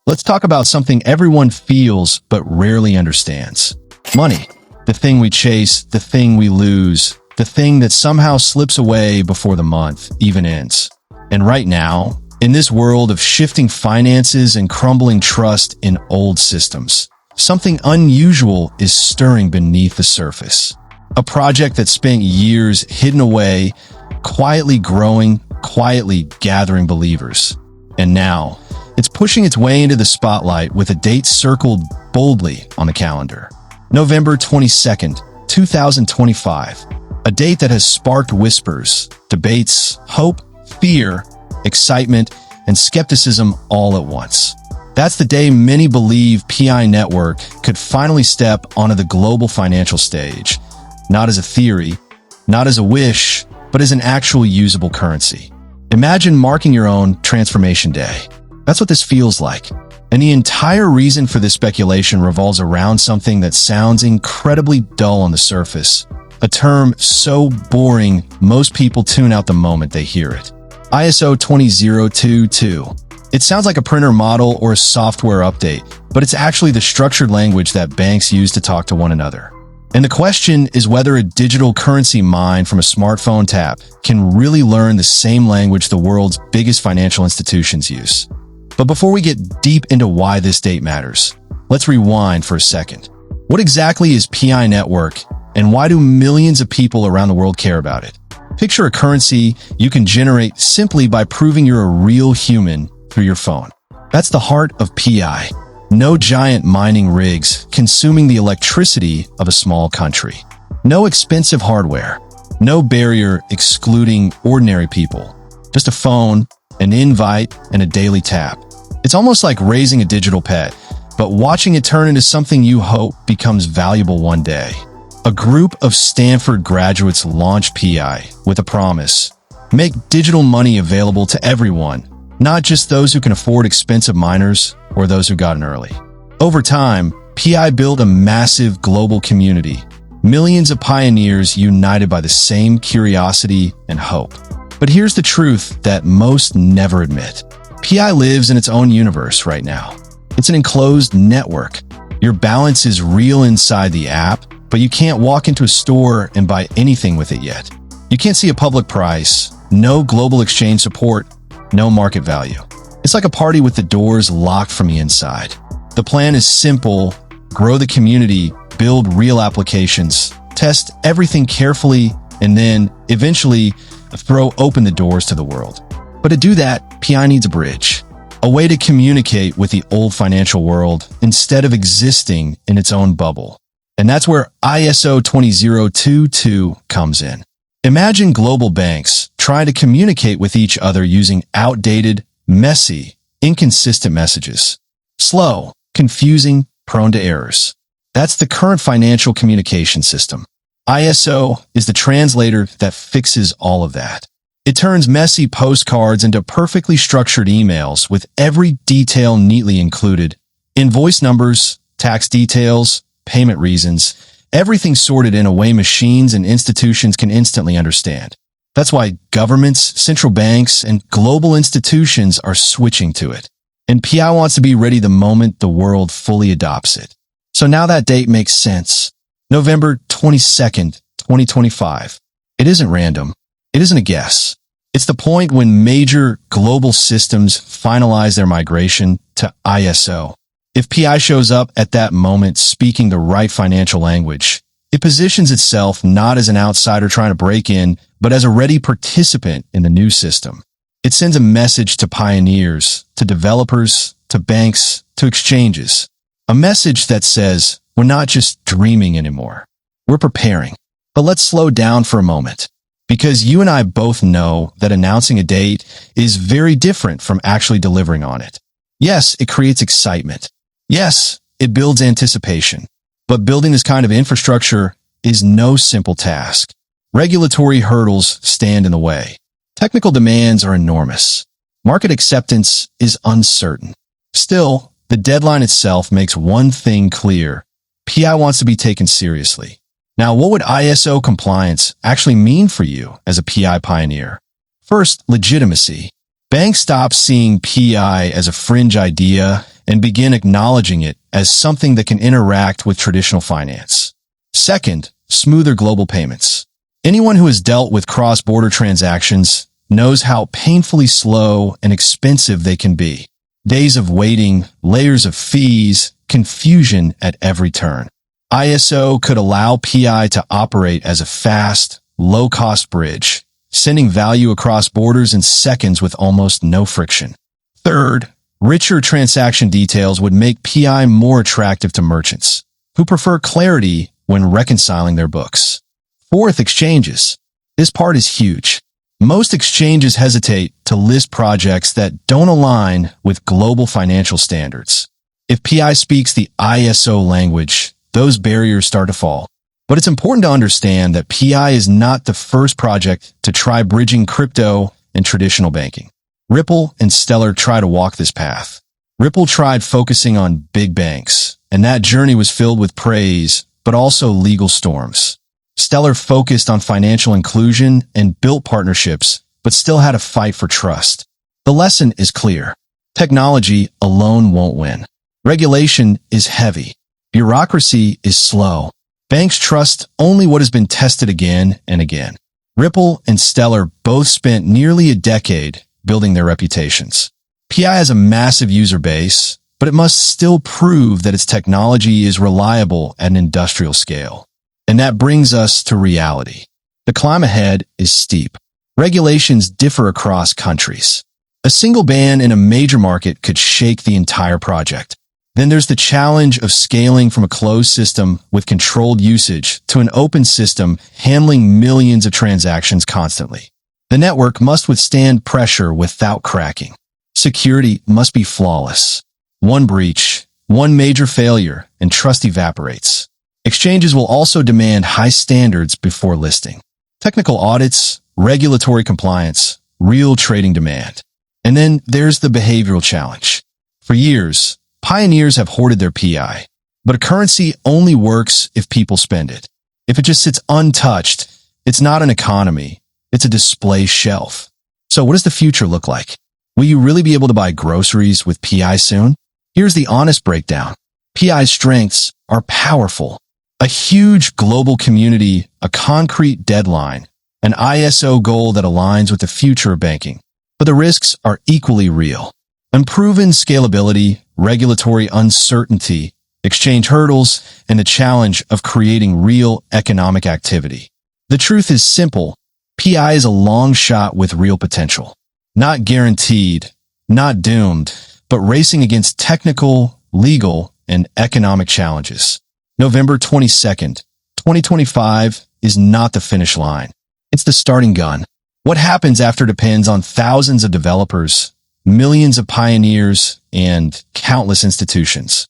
Let's talk about something everyone feels but rarely understands. Money. The thing we chase, the thing we lose, the thing that somehow slips away before the month even ends. And right now, in this world of shifting finances and crumbling trust in old systems, something unusual is stirring beneath the surface. A project that spent years hidden away, quietly growing, quietly gathering believers. And now, it's pushing its way into the spotlight with a date circled boldly on the calendar. November 22nd, 2025. A date that has sparked whispers, debates, hope, fear, excitement, and skepticism all at once. That's the day many believe PI Network could finally step onto the global financial stage, not as a theory, not as a wish, but as an actual usable currency. Imagine marking your own transformation day. That's what this feels like. And the entire reason for this speculation revolves around something that sounds incredibly dull on the surface, a term so boring most people tune out the moment they hear it. ISO 20022. It sounds like a printer model or a software update, but it's actually the structured language that banks use to talk to one another. And the question is whether a digital currency mined from a smartphone tap can really learn the same language the world's biggest financial institutions use. But before we get deep into why this date matters, let's rewind for a second. What exactly is PI Network, and why do millions of people around the world care about it? Picture a currency you can generate simply by proving you're a real human through your phone. That's the heart of PI. No giant mining rigs consuming the electricity of a small country. No expensive hardware. No barrier excluding ordinary people. Just a phone, an invite, and a daily tap. It's almost like raising a digital pet, but watching it turn into something you hope becomes valuable one day. A group of Stanford graduates launched PI with a promise: make digital money available to everyone, not just those who can afford expensive miners or those who got in early. Over time, PI built a massive global community, millions of pioneers united by the same curiosity and hope. But here's the truth that most never admit. PI lives in its own universe right now. It's an enclosed network. Your balance is real inside the app, but you can't walk into a store and buy anything with it yet. You can't see a public price, no global exchange support, no market value. It's like a party with the doors locked from the inside. The plan is simple: grow the community, build real applications, test everything carefully, and then, eventually, throw open the doors to the world. But to do that, PI needs a bridge, a way to communicate with the old financial world instead of existing in its own bubble. And that's where ISO 20022 comes in. Imagine global banks trying to communicate with each other using outdated, messy, inconsistent messages. Slow, confusing, prone to errors. That's the current financial communication system. ISO is the translator that fixes all of that. It turns messy postcards into perfectly structured emails with every detail neatly included. Invoice numbers, tax details, payment reasons, everything sorted in a way machines and institutions can instantly understand. That's why governments, central banks, and global institutions are switching to it. And PI wants to be ready the moment the world fully adopts it. So now that date makes sense. November 22nd, 2025. It isn't random. It isn't a guess. It's the point when major global systems finalize their migration to ISO. If PI shows up at that moment speaking the right financial language, it positions itself not as an outsider trying to break in, but as a ready participant in the new system. It sends a message to pioneers, to developers, to banks, to exchanges. A message that says, we're not just dreaming anymore. We're preparing. But let's slow down for a moment. Because you and I both know that announcing a date is very different from actually delivering on it. Yes, it creates excitement. Yes, it builds anticipation. But building this kind of infrastructure is no simple task. Regulatory hurdles stand in the way. Technical demands are enormous. Market acceptance is uncertain. Still, the deadline itself makes one thing clear. PI wants to be taken seriously. Now, what would ISO compliance actually mean for you as a PI pioneer? First, legitimacy. Banks stop seeing PI as a fringe idea and begin acknowledging it as something that can interact with traditional finance. Second, smoother global payments. Anyone who has dealt with cross-border transactions knows how painfully slow and expensive they can be. Days of waiting, layers of fees, confusion at every turn. ISO could allow PI to operate as a fast, low-cost bridge, sending value across borders in seconds with almost no friction. Third, richer transaction details would make PI more attractive to merchants, who prefer clarity when reconciling their books. Fourth, exchanges. This part is huge. Most exchanges hesitate to list projects that don't align with global financial standards. If PI speaks the ISO language, those barriers start to fall. But it's important to understand that PI is not the first project to try bridging crypto and traditional banking. Ripple and Stellar try to walk this path. Ripple tried focusing on big banks, and that journey was filled with praise, but also legal storms. Stellar focused on financial inclusion and built partnerships, but still had a fight for trust. The lesson is clear. Technology alone won't win. Regulation is heavy. Bureaucracy is slow. Banks trust only what has been tested again and again. Ripple and Stellar both spent nearly a decade building their reputations. PI has a massive user base, but it must still prove that its technology is reliable at an industrial scale. And that brings us to reality. The climb ahead is steep. Regulations differ across countries. A single ban in a major market could shake the entire project. Then there's the challenge of scaling from a closed system with controlled usage to an open system handling millions of transactions constantly. The network must withstand pressure without cracking. Security must be flawless. One breach, one major failure, and trust evaporates. Exchanges will also demand high standards before listing. Technical audits, regulatory compliance, real trading demand. And then there's the behavioral challenge. For years, pioneers have hoarded their PI, but a currency only works if people spend it. If it just sits untouched, it's not an economy, it's a display shelf. So what does the future look like? Will you really be able to buy groceries with PI soon? Here's the honest breakdown. PI's strengths are powerful. A huge global community, a concrete deadline, an ISO goal that aligns with the future of banking. But the risks are equally real. Unproven scalability, regulatory uncertainty, exchange hurdles, and the challenge of creating real economic activity. The truth is simple. PI is a long shot with real potential. Not guaranteed, not doomed, but racing against technical, legal, and economic challenges. November 22nd, 2025 is not the finish line. It's the starting gun. What happens after depends on thousands of developers, millions of pioneers, and countless institutions.